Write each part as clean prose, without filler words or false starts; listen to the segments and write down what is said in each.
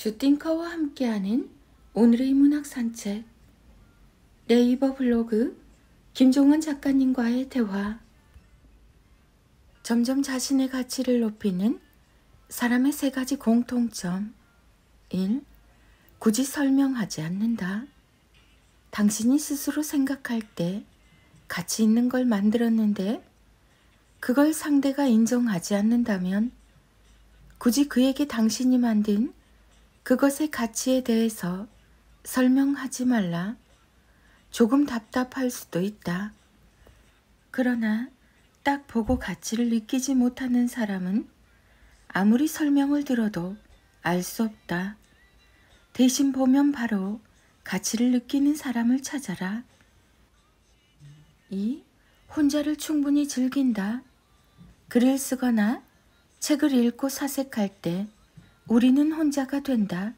주띵커와 함께하는 오늘의 문학 산책. 네이버 블로그 김종원 작가님과의 대화. 점점 자신의 가치를 높이는 사람의 세 가지 공통점. 1. 굳이 설명하지 않는다. 당신이 스스로 생각할 때 가치 있는 걸 만들었는데 그걸 상대가 인정하지 않는다면 굳이 그에게 당신이 만든 그것의 가치에 대해서 설명하지 말라. 조금 답답할 수도 있다. 그러나 딱 보고 가치를 느끼지 못하는 사람은 아무리 설명을 들어도 알 수 없다. 대신 보면 바로 가치를 느끼는 사람을 찾아라. 2. 혼자를 충분히 즐긴다. 글을 쓰거나 책을 읽고 사색할 때 우리는 혼자가 된다.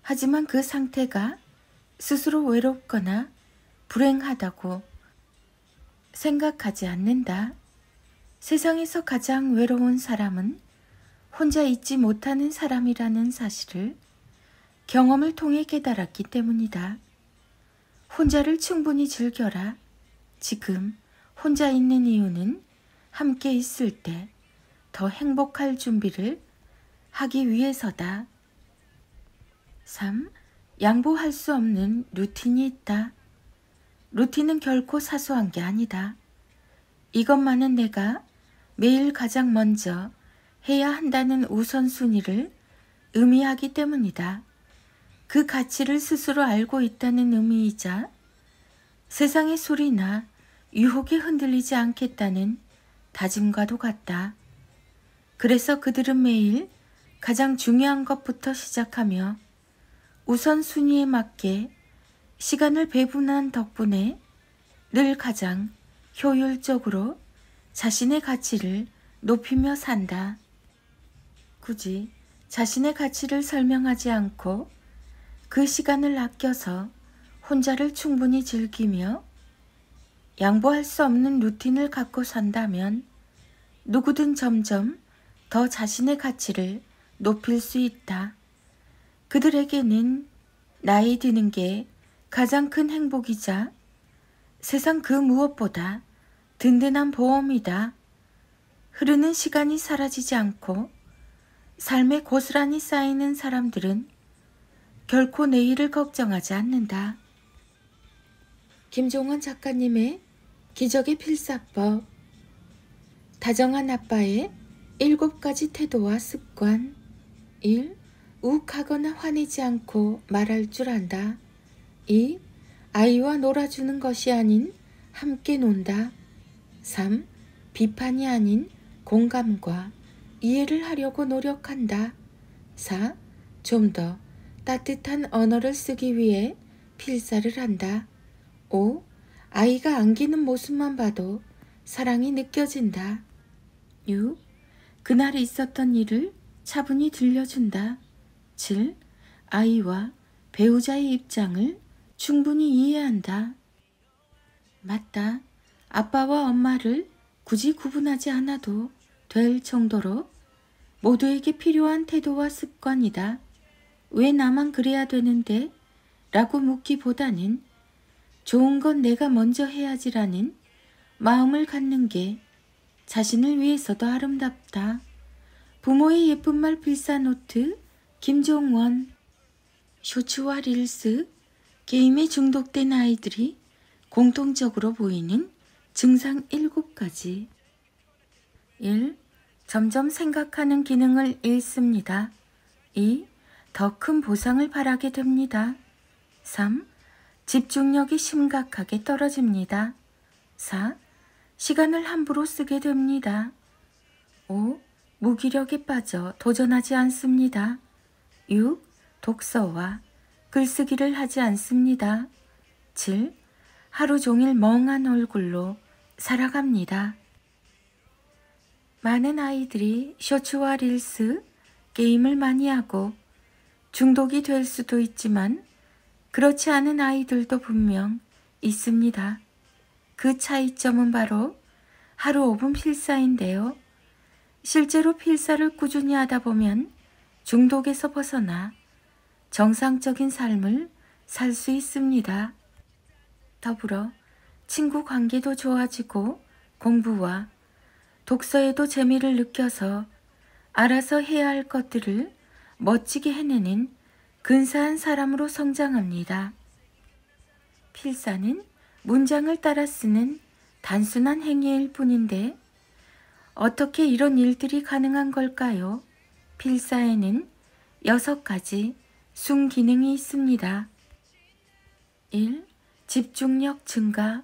하지만 그 상태가 스스로 외롭거나 불행하다고 생각하지 않는다. 세상에서 가장 외로운 사람은 혼자 있지 못하는 사람이라는 사실을 경험을 통해 깨달았기 때문이다. 혼자를 충분히 즐겨라. 지금 혼자 있는 이유는 함께 있을 때 더 행복할 준비를 하기 위해서다. 3. 양보할 수 없는 루틴이 있다. 루틴은 결코 사소한 게 아니다. 이것만은 내가 매일 가장 먼저 해야 한다는 우선순위를 의미하기 때문이다. 그 가치를 스스로 알고 있다는 의미이자 세상의 소리나 유혹에 흔들리지 않겠다는 다짐과도 같다. 그래서 그들은 매일 가장 중요한 것부터 시작하며 우선순위에 맞게 시간을 배분한 덕분에 늘 가장 효율적으로 자신의 가치를 높이며 산다. 굳이 자신의 가치를 설명하지 않고 그 시간을 아껴서 혼자를 충분히 즐기며 양보할 수 없는 루틴을 갖고 산다면 누구든 점점 더 자신의 가치를 높일 수 있다. 그들에게는 나이 드는 게 가장 큰 행복이자 세상 그 무엇보다 든든한 보험이다. 흐르는 시간이 사라지지 않고 삶에 고스란히 쌓이는 사람들은 결코 내일을 걱정하지 않는다. 김종원 작가님의 기적의 필사법. 다정한 아빠의 7가지 태도와 습관. 1. 욱하거나 화내지 않고 말할 줄 안다. 2. 아이와 놀아주는 것이 아닌 함께 논다. 3. 비판이 아닌 공감과 이해를 하려고 노력한다. 4. 좀 더 따뜻한 언어를 쓰기 위해 필사를 한다. 5. 아이가 안기는 모습만 봐도 사랑이 느껴진다. 6. 그날 있었던 일을 차분히 들려준다. 7. 아이와 배우자의 입장을 충분히 이해한다. 맞다. 아빠와 엄마를 굳이 구분하지 않아도 될 정도로 모두에게 필요한 태도와 습관이다. 왜 나만 그래야 되는데? 라고 묻기보다는 좋은 건 내가 먼저 해야지라는 마음을 갖는 게 자신을 위해서도 아름답다. 부모의 예쁜 말 필사노트 김종원. 쇼츠와 릴스, 게임에 중독된 아이들이 공통적으로 보이는 증상 7가지. 1. 점점 생각하는 기능을 잃습니다. 2. 더 큰 보상을 바라게 됩니다. 3. 집중력이 심각하게 떨어집니다. 4. 시간을 함부로 쓰게 됩니다. 5. 무기력에 빠져 도전하지 않습니다. 6. 독서와 글쓰기를 하지 않습니다. 7. 하루 종일 멍한 얼굴로 살아갑니다. 많은 아이들이 쇼츠와 릴스, 게임을 많이 하고 중독이 될 수도 있지만 그렇지 않은 아이들도 분명 있습니다. 그 차이점은 바로 하루 5분 필사인데요. 실제로 필사를 꾸준히 하다 보면 중독에서 벗어나 정상적인 삶을 살 수 있습니다. 더불어 친구 관계도 좋아지고 공부와 독서에도 재미를 느껴서 알아서 해야 할 것들을 멋지게 해내는 근사한 사람으로 성장합니다. 필사는 문장을 따라 쓰는 단순한 행위일 뿐인데 어떻게 이런 일들이 가능한 걸까요? 필사에는 6가지 순기능이 있습니다. 1. 집중력 증가.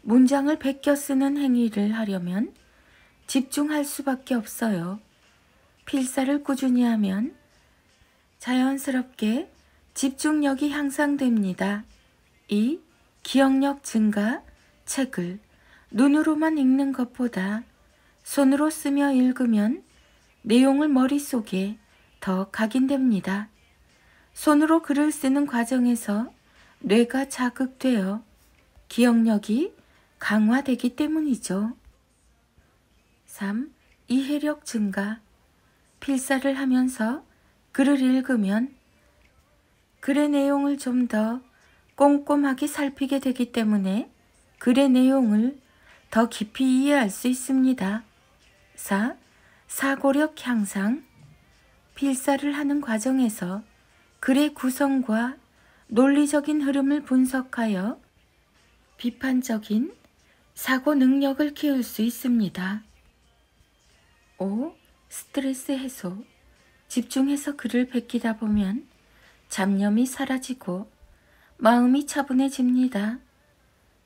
문장을 베껴 쓰는 행위를 하려면 집중할 수밖에 없어요. 필사를 꾸준히 하면 자연스럽게 집중력이 향상됩니다. 2. 기억력 증가. 책을 눈으로만 읽는 것보다 손으로 쓰며 읽으면 내용을 머릿속에 더 각인됩니다. 손으로 글을 쓰는 과정에서 뇌가 자극되어 기억력이 강화되기 때문이죠. 3. 이해력 증가. 필사를 하면서 글을 읽으면 글의 내용을 좀 더 꼼꼼하게 살피게 되기 때문에 글의 내용을 더 깊이 이해할 수 있습니다. 4. 사고력 향상. 필사를 하는 과정에서 글의 구성과 논리적인 흐름을 분석하여 비판적인 사고 능력을 키울 수 있습니다. 5. 스트레스 해소. 집중해서 글을 베끼다 보면 잡념이 사라지고 마음이 차분해집니다.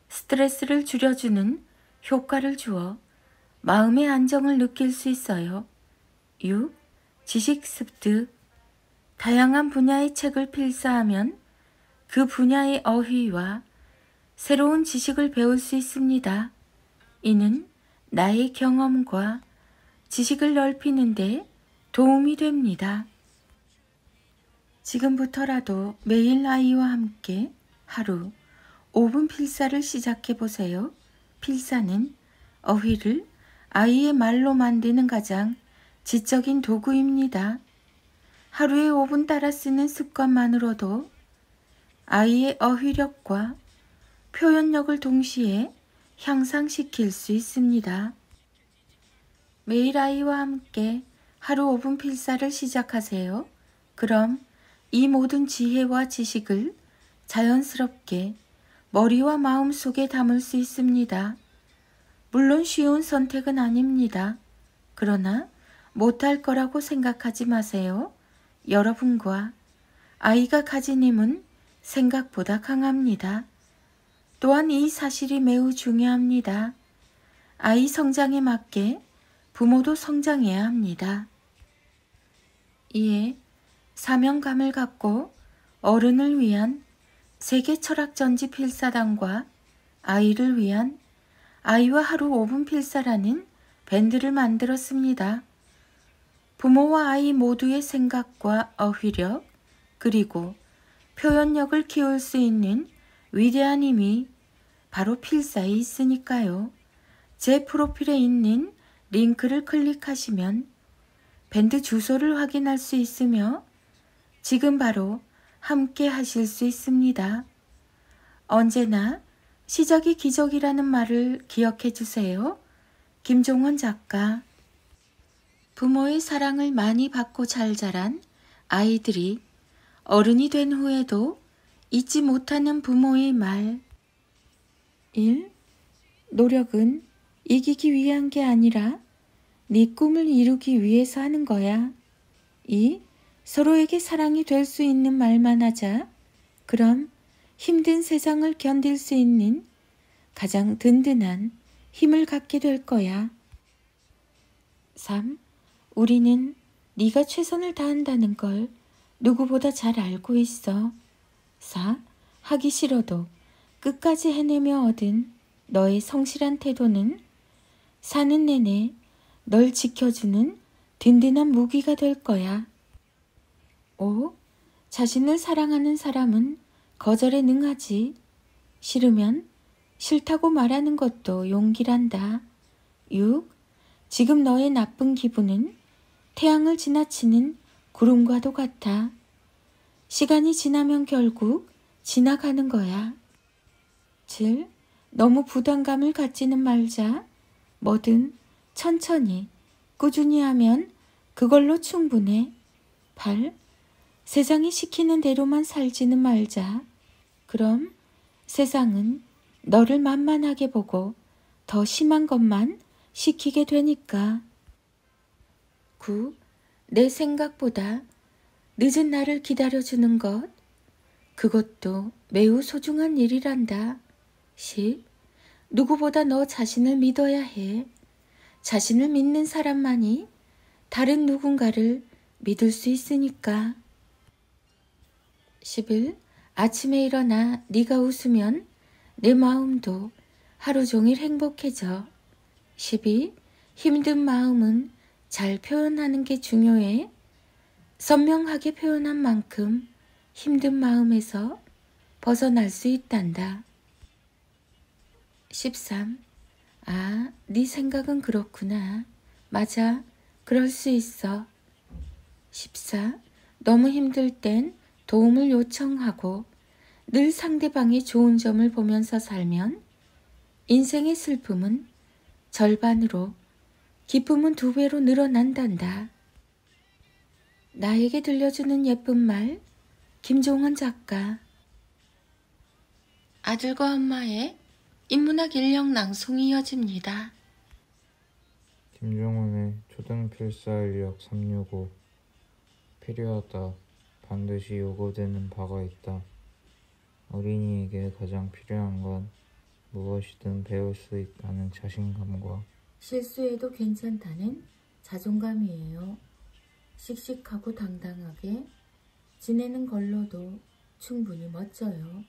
스트레스를 줄여주는 효과를 주어 마음의 안정을 느낄 수 있어요. 6. 지식 습득. 다양한 분야의 책을 필사하면 그 분야의 어휘와 새로운 지식을 배울 수 있습니다. 이는 나의 경험과 지식을 넓히는 데 도움이 됩니다. 지금부터라도 매일 아이와 함께 하루 5분 필사를 시작해 보세요. 필사는 어휘를 아이의 말로 만드는 가장 지적인 도구입니다. 하루에 5분 따라 쓰는 습관만으로도 아이의 어휘력과 표현력을 동시에 향상시킬 수 있습니다. 매일 아이와 함께 하루 5분 필사를 시작하세요. 그럼 이 모든 지혜와 지식을 자연스럽게 머리와 마음 속에 담을 수 있습니다. 물론 쉬운 선택은 아닙니다. 그러나 못할 거라고 생각하지 마세요. 여러분과 아이가 가진 힘은 생각보다 강합니다. 또한 이 사실이 매우 중요합니다. 아이 성장에 맞게 부모도 성장해야 합니다. 이에 사명감을 갖고 어른을 위한 세계 철학전지 필사단과 아이를 위한 아이와 하루 5분 필사라는 밴드를 만들었습니다. 부모와 아이 모두의 생각과 어휘력 그리고 표현력을 키울 수 있는 위대한 힘이 바로 필사에 있으니까요. 제 프로필에 있는 링크를 클릭하시면 밴드 주소를 확인할 수 있으며 지금 바로 함께 하실 수 있습니다. 언제나 시작이 기적이라는 말을 기억해 주세요. 김종원 작가. 부모의 사랑을 많이 받고 잘 자란 아이들이 어른이 된 후에도 잊지 못하는 부모의 말. 1. 노력은 이기기 위한 게 아니라 네 꿈을 이루기 위해서 하는 거야. 2. 서로에게 사랑이 될 수 있는 말만 하자. 그럼 힘든 세상을 견딜 수 있는 가장 든든한 힘을 갖게 될 거야. 3. 우리는 네가 최선을 다한다는 걸 누구보다 잘 알고 있어. 4. 하기 싫어도 끝까지 해내며 얻은 너의 성실한 태도는 사는 내내 널 지켜주는 든든한 무기가 될 거야. 5. 자신을 사랑하는 사람은 거절에 능하지. 싫으면 싫다고 말하는 것도 용기란다. 6. 지금 너의 나쁜 기분은 태양을 지나치는 구름과도 같아. 시간이 지나면 결국 지나가는 거야. 7. 너무 부담감을 갖지는 말자. 뭐든 천천히 꾸준히 하면 그걸로 충분해. 8. 세상이 시키는 대로만 살지는 말자. 그럼 세상은 너를 만만하게 보고 더 심한 것만 시키게 되니까. 9. 내 생각보다 늦은 나를 기다려주는 것, 그것도 매우 소중한 일이란다. 10. 누구보다 너 자신을 믿어야 해. 자신을 믿는 사람만이 다른 누군가를 믿을 수 있으니까. 11. 아침에 일어나 네가 웃으면 내 마음도 하루 종일 행복해져. 12. 힘든 마음은 잘 표현하는 게 중요해. 선명하게 표현한 만큼 힘든 마음에서 벗어날 수 있단다. 13. 아, 네 생각은 그렇구나. 맞아, 그럴 수 있어. 14. 너무 힘들 땐 도움을 요청하고 늘 상대방의 좋은 점을 보면서 살면 인생의 슬픔은 절반으로, 기쁨은 2배로 늘어난단다. 나에게 들려주는 예쁜 말, 김종원 작가. 아들과 엄마의 인문학 인력 낭송이 이어집니다. 김종원의 초등필사인력 365. 필요하다. 반드시 요구되는 바가 있다. 어린이에게 가장 필요한 건 무엇이든 배울 수 있다는 자신감과 실수해도 괜찮다는 자존감이에요. 씩씩하고 당당하게 지내는 걸로도 충분히 멋져요.